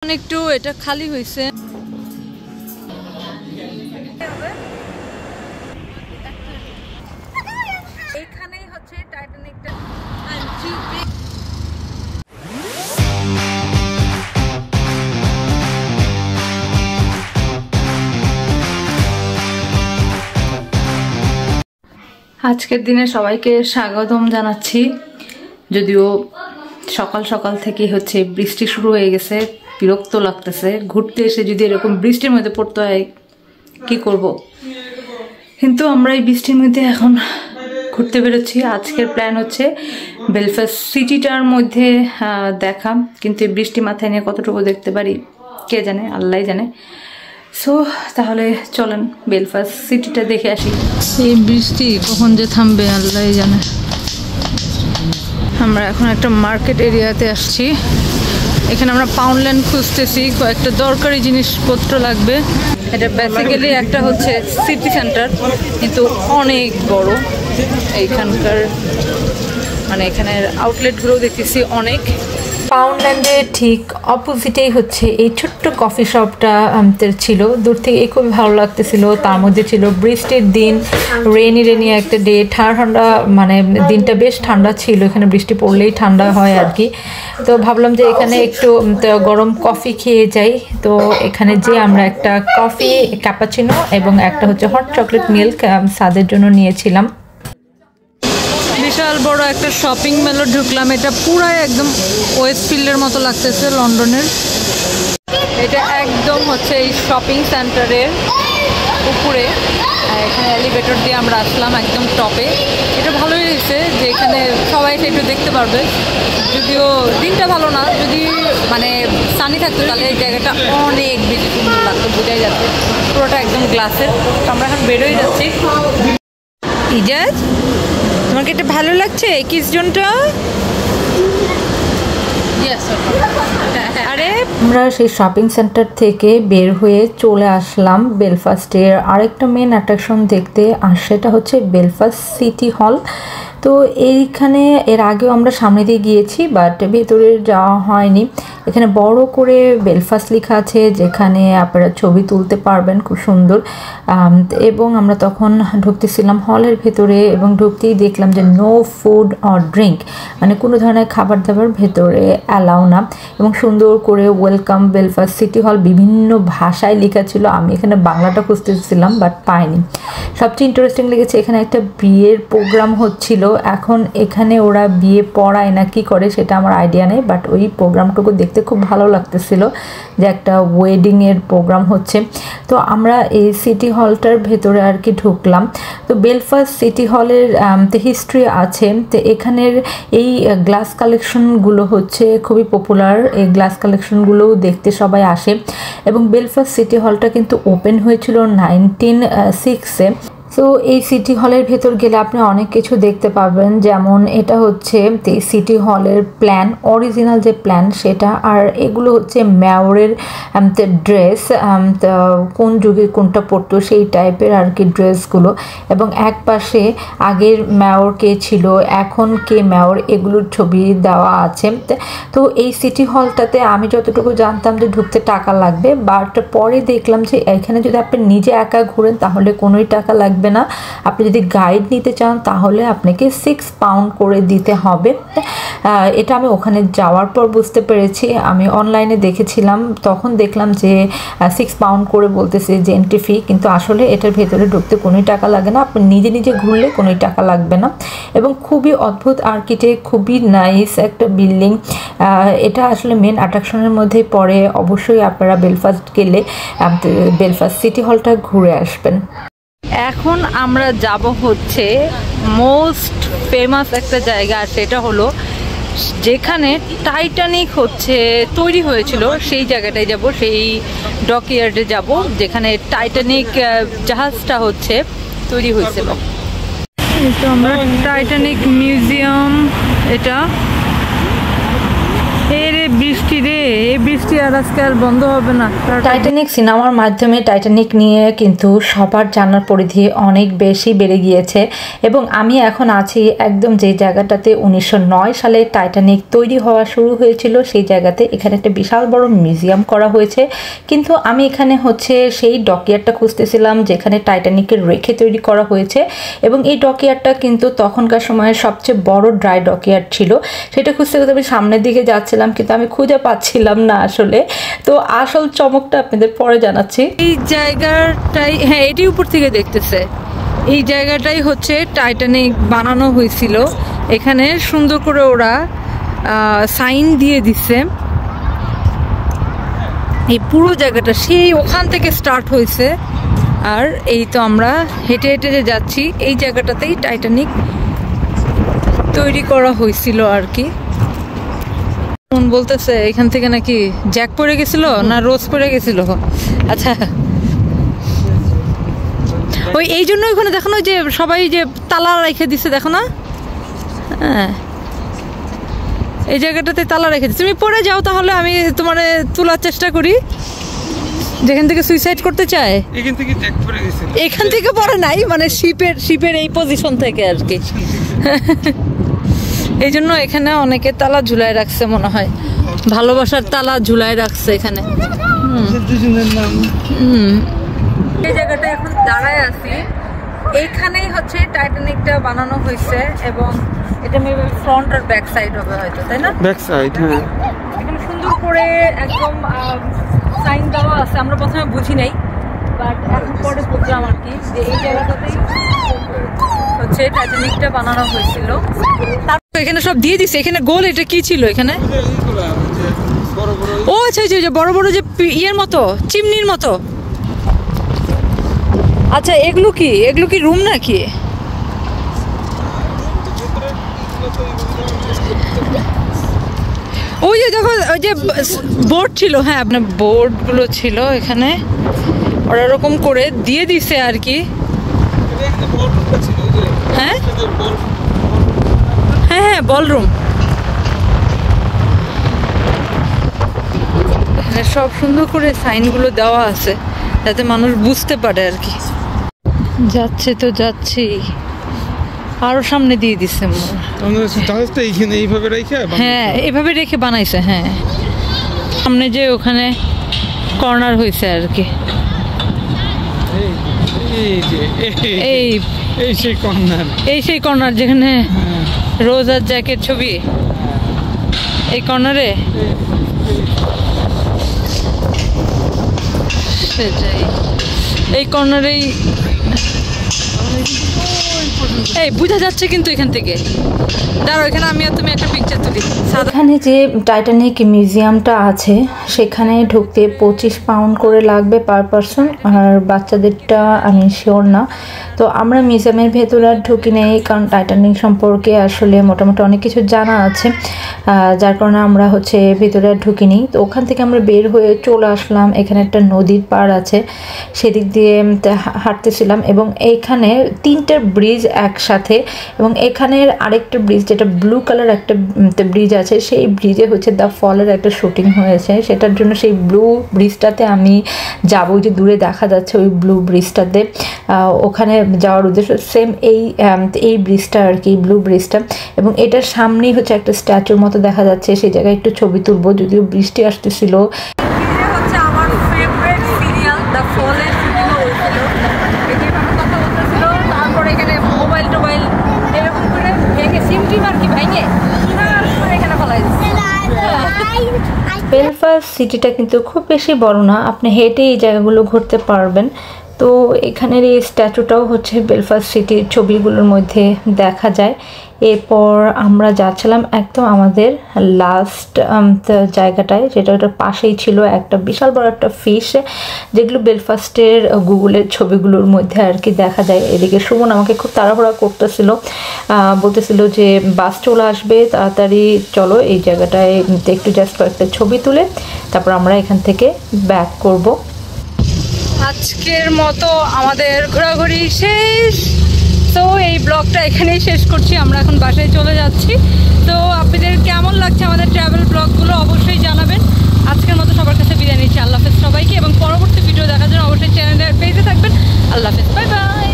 একটু এটা খালি হয়েছে। এইখানেই হচ্ছে টাইটানিকটা। আজকের দিনে সবাইকে স্বাগতম জানাচ্ছি। যদিও সকাল সকাল থেকে হচ্ছে বৃষ্টি শুরু হয়ে গেছে, বিরক্ত লাগতেছে। ঘুরতে এসে যদি এরকম বৃষ্টির মধ্যে পড়তে হয় কি করব, কিন্তু আমরা এই বৃষ্টির মধ্যে এখন ঘুরতে বেরোচ্ছি। আজকের প্ল্যান হচ্ছে বেলফাস্ট সিটিটার মধ্যে দেখা, কিন্তু এই বৃষ্টি মাথায় নিয়ে কতটুকু দেখতে পারি কে জানে, আল্লাহই জানে। সো তাহলে চলেন বেলফাস্ট সিটিটা দেখে আসি। এই বৃষ্টি কখন যে থামবে আল্লাহই জানে। আমরা এখন একটা মার্কেট এরিয়াতে আসছি। এখানে আমরা পাউন্ডল্যান্ড খুঁজতেছি, কয়েকটা দরকারি জিনিসপত্র লাগবে। এটা বেসিক্যালি একটা হচ্ছে সিটি সেন্টার, কিন্তু অনেক বড়। এইখানকার মানে এখানের আউটলেটগুলো দেখতেছি অনেক। পাউন্ডল্যান্ডের ঠিক অপোজিটেই হচ্ছে এই ছোট্ট কফি শপটা ছিল। দূর থেকে খুবই ভালো লাগতেছিল। তার মধ্যে ছিল বৃষ্টির দিন, রেনি একটা ডে, ঠান্ডা, মানে দিনটা বেশ ঠান্ডা ছিল। এখানে বৃষ্টি পড়লেই ঠান্ডা হয় আর কি। তো ভাবলাম যে এখানে একটু গরম কফি খেয়ে যাই। তো এখানে যে আমরা একটা কফি, ক্যাপাচিনো এবং একটা হচ্ছে হট চকলেট মিল্ক স্বাদের জন্য নিয়েছিলাম। বিশাল বড় একটা শপিং মলে ঢুকলাম। এটা পুরাই একদম ওয়েস্টফিল্ডের মতো লাগতেছে, লন্ডনের। এটা একদম হচ্ছে এই শপিং সেন্টারের উপরে। এখানে এলিভেটর দিয়ে আমরা আসলাম একদম টপে। এটা ভালোই হয়েছে যে এখানে সবাই একটু দেখতে পারবে। যদিও দিনটা ভালো না, যদি মানে সানি থাকতো তাহলে এই জায়গাটা অনেক বেশি সুন্দর লাগতো, বোঝাই যাচ্ছে। পুরোটা একদম গ্লাসের। আমরা এখন বেরোই যাচ্ছি। ইজাজ, তোমার কি এটা ভালো লাগছে কিস জোনটা? আরে আমরা সেই শপিং সেন্টার থেকে বের হয়ে চলে আসলাম বেলফাস্টের আরেকটা মেন অ্যাট্রাকশন দেখতে, আর সেটা হচ্ছে বেলফাস্ট সিটি হল। তো এইখানে এর আগেও আমরা সামনে দিয়ে গিয়েছি, বাট ভেতরে যাওয়া হয়নি। এখানে বড় করে বেলফাস্ট লেখা আছে, যেখানে আপনারা ছবি তুলতে পারবেন, খুব সুন্দর। এবং আমরা তখন ঢুকতেছিলাম হলের ভেতরে, এবং ঢুকতেই দেখলাম যে নো ফুড অর ড্রিঙ্ক, মানে কোনো ধরনের খাবার দাবার ভেতরে অ্যালাউ না। এবং সুন্দর করে ওয়েলকাম বেলফাস্ট সিটি হল বিভিন্ন ভাষায় লেখা ছিল। আমি এখানে বাংলাটা খুঁজতেছিলাম বাট পাইনি। সবচেয়ে ইন্টারেস্টিং লেগেছে এখানে একটা বিয়ের প্রোগ্রাম হচ্ছিল। এখন এখানে ওরা বিয়ে পড়ায় না কি করে সেটা আমার আইডিয়া নেই, বাট ওই প্রোগ্রামটুকু দেখতে খুব ভালো লাগতেছিল যে একটা ওয়েডিংয়ের প্রোগ্রাম হচ্ছে। তো আমরা এই সিটি হলটার ভেতরে আর কি ঢুকলাম। তো বেলফাস্ট সিটি হলের হিস্ট্রি আছে। তো এখানের এই গ্লাস কালেকশনগুলো হচ্ছে খুবই পপুলার। এই গ্লাস কালেকশনগুলোও দেখতে সবাই আসে। এবং বেলফাস্ট সিটি হলটা কিন্তু ওপেন হয়েছিল 1906-এ। তো এই সিটি হলের ভেতর গেলে আপনি অনেক কিছু দেখতে পাবেন, যেমন এটা হচ্ছে সিটি হলের প্ল্যান, অরিজিনাল যে প্ল্যান সেটা। আর এগুলো হচ্ছে মেয়রের ড্রেস, কোন যুগে কোনটা পরতো সেই টাইপের আর কি ড্রেসগুলো। এবং এক পাশে আগের মেয়র কে ছিল, এখন কে মেয়র, এগুলোর ছবি দেওয়া আছে। তো এই সিটি হলটাতে আমি যতটুকু জানতাম যে ঢুকতে টাকা লাগবে, বাট পরে দেখলাম যে এখানে যদি আপনি নিজে একা ঘুরেন তাহলে কোনোই টাকা লাগবে না। আপনি যদি গাইড নিতে চান তাহলে আপনাকে 6 পাউন্ড করে দিতে হবে। এটা আমি ওখানে যাওয়ার পর বুঝতে পেরেছি। আমি অনলাইনে দেখেছিলাম, তখন দেখলাম যে 6 পাউন্ড করে বলতেছে যে এন্ট্রি ফি, কিন্তু আসলে এটার ভেতরে ঢুকতে কোনোই টাকা লাগে না। আপনি নিজে নিজে ঘুরলে কোনোই টাকা লাগবে না। এবং খুবই অদ্ভুত আর্কিটেক্ট, খুবই নাইস একটা বিল্ডিং। এটা আসলে মেন অ্যাট্রাকশনের মধ্যেই পড়ে। অবশ্যই আপনারা বেলফাস্ট গেলে বেলফাস্ট সিটি হলটা ঘুরে আসবেন। এখন আমরা যাব হচ্ছে মোস্ট ফেমাস একটা জায়গা, আর সেটা হলো যেখানে টাইটানিক হচ্ছে তৈরি হয়েছিল সেই জায়গাটায় যাব, সেই ডকইয়ার্ডে যাব যেখানে টাইটানিক জাহাজটা হচ্ছে তৈরি হয়েছিল। তো আমরা টাইটানিক মিউজিয়াম, এটা এর বৃষ্টি কি রে, এই বৃষ্টি আর আজকে আর বন্ধ হবে না। টাইটানিক সিনেমার মাধ্যমে টাইটানিক নিয়ে কিন্তু সবার জানার পরিধি অনেক বেশি বেড়ে গিয়েছে এবং আমি এখন আছি একদম যে জায়গাটাতে 1909 সালে টাইটানিক তৈরি হওয়া শুরু হয়েছিল সেই জায়গাতে। এখানে একটা বিশাল বড় মিউজিয়াম করা হয়েছে, কিন্তু আমি এখানে হচ্ছে সেই ডকইয়ার্ডটা খুঁজতেছিলাম যেখানে টাইটানিকের রেখে তৈরি করা হয়েছে এবং এই ডকইয়ার্ডটা কিন্তু তখনকার সময়ে সবচেয়ে বড় ড্রাই ডকইয়ার্ড ছিল। সেটা খুঁজতে খুঁজতে আমি সামনের দিকে যাচ্ছিলাম, কিন্তু আমি খুঁজে পাচ্ছিলাম না আসলে। তো আসল চমকটা আপনাদের পরে জানাচ্ছি। এই জায়গাটাই, হ্যাঁ এটি উপর থেকে দেখতেছে, এই জায়গাটাই হচ্ছে টাইটানিক বানানো হয়েছিল। এখানে সুন্দর করে ওরা সাইন দিয়ে দিছে। এই পুরো জায়গাটা সেই ওখান থেকে স্টার্ট হয়েছে, আর এই তো আমরা হেঁটে হেঁটে যে যাচ্ছি এই জায়গাটাতেই টাইটানিক তৈরি করা হয়েছিল আর কি। মন বলতেছে এখান থেকে নাকি জ্যাক পড়ে গেছিল না রোজ পড়ে গেছিল। আচ্ছা, ওই এই জন্য ওখানে দেখো না যে সবাই যে তালা রেখে দিছে, দেখো না? হ্যাঁ, এই জায়গাটাতে তালা রেখে দিচ্ছে। তুমি পড়ে যাও তাহলে আমি তোমার তোলার চেষ্টা করি। যেখান থেকে সুইসাইড করতে চায় এখান থেকে পড়ে নাই, মানে শিপের এই পজিশন থেকে আর কি। এই জন্য এখানে অনেকে তালা ঝুলায় রাখছে, মনে হয় ভালোবাসার তালা ঝুলায় রাখছে এখানে। এই জায়গাটা এখন দাঁড়ায় আছি, এইখানেই হচ্ছে টাইটানিকটা বানানো হয়েছে এবং এটা মেবি ফ্রন্ট আর ব্যাক সাইড হবে হয়তো, তাই না? ব্যাক সাইড, হ্যাঁ। এখানে সুন্দর করে একদম সাইন দেওয়া আছে, আমরা প্রথমে বুঝি নাই, বাট এখন পরে বুঝলাম আর কি যে এই জায়গাটাতেই হচ্ছে টাইটানিকটা বানানো হয়েছিল। তারপর এখানে সব দিয়ে দিছে। এখানে গোল, এটা কি ছিল এখানে? ও আচ্ছা, বড় বড় যে ইয়ের মতো, চিমনির মতো। আচ্ছা, এগুলো কি রুম নাকি? ওই যে দেখো, ওই যে বোর্ড ছিল, হ্যাঁ আপনার বোর্ডগুলো ছিল এখানে, ওরা এরকম করে দিয়ে দিছে আর কি। হ্যাঁ হ্যাঁ হ্যাঁ, বলরুম। এখানে সব সুন্দর করে সাইনগুলো দেওয়া আছে যাতে মানুষ বুঝতে পারে আর কি। যাচ্ছে তো যাচ্ছি, আরো সামনে দিয়ে দিচ্ছে। হ্যাঁ, এভাবে রেখে বানাইছে। হ্যাঁ, সামনে যে ওখানে কর্নার হয়েছে আর কি। এই সেই কর্নার যেখানে রোজ আর জ্যাকের ছবি, এই কর্নারে। সেটাই, এই কর্নারেই এই বোঝা যাচ্ছে কিন্তু এখান থেকে। দাঁড়াও, এখানে আমি আর তুমি একটা পিকচার তুলি। এখানে যে টাইটানিক মিউজিয়ামটা আছে সেখানে ঢুকতে 25 পাউন্ড করে লাগবে পার পারসন, আর বাচ্চাদেরটা আমি শিওর না। তো আমরা মিউজিয়ামের ভেতরে আর ঢুকি নেই, কারণ টাইটানিক সম্পর্কে আসলে মোটামুটি অনেক কিছু জানা আছে, যার কারণে আমরা হচ্ছে ভেতরে আর ঢুকিনি। তো ওখান থেকে আমরা বের হয়ে চলে আসলাম। এখানে একটা নদীর পাড় আছে, সেদিক দিয়ে হাঁটতেছিলাম এবং এইখানে 3টে ব্রিজ একসাথে, এবং এখানের আরেকটা ব্রিজ যেটা ব্লু কালার একটা ব্রিজ আছে, সেই ব্রিজে হচ্ছে দ্য ফলের একটা শুটিং হয়েছে। সেটার জন্য সেই ব্লু ব্রিজটাতে আমি যাবো, যে দূরে দেখা যাচ্ছে ওই ব্লু ব্রিজটাতে, ওখানে যাওয়ার উদ্দেশ্য সেম এই ব্রিজটা আর কি, ব্লু ব্রিজটা। এবং এটার সামনেই হচ্ছে একটা স্ট্যাচুর মতো দেখা যাচ্ছে, সেই জায়গায় একটু ছবি তুলবো, যদিও বৃষ্টি আসতেছিল। বেলফাস্ট সিটিটা কিন্তু খুব বেশি বড় না, আপনি হেঁটে এই জায়গাগুলো ঘুরতে পারবেন। তো এখানের এই স্ট্যাচুটাও হচ্ছে বেলফাস্ট সিটির ছবিগুলোর মধ্যে দেখা যায়। এরপর আমরা যাচ্ছিলাম একদম আমাদের লাস্ট জায়গাটায়, যেটা ওটার পাশেই ছিল একটা বিশাল বড় একটা ফিশ, যেগুলো বেলফাস্টের গুগলের ছবিগুলোর মধ্যে আর কি দেখা যায়। এদিকে সুমন আমাকে খুব তাড়াহুড়া করতেছিল, বলতেছিল যে বাস চলে আসবে, তাড়াতাড়ি চলো এই জায়গাটায় একটু জাস্ট কয়েকটা ছবি তুলে তারপর আমরা এখান থেকে ব্যাক করব। আজকের মতো আমাদের ঘোরাঘুরি শেষ। তো এই ব্লগটা এখানেই শেষ করছি, আমরা এখন বাসায় চলে যাচ্ছি। তো আপনাদের কেমন লাগছে আমাদের ট্রাভেল ব্লগগুলো অবশ্যই জানাবেন। আজকের মতো সবার কাছে বিদায় নিচ্ছি, আল্লাহ হাফেজ সবাইকে, এবং পরবর্তী ভিডিও দেখার জন্য অবশ্যই চ্যানেলের পেজে থাকবেন। আল্লাহ হাফেজ, বাই বাই।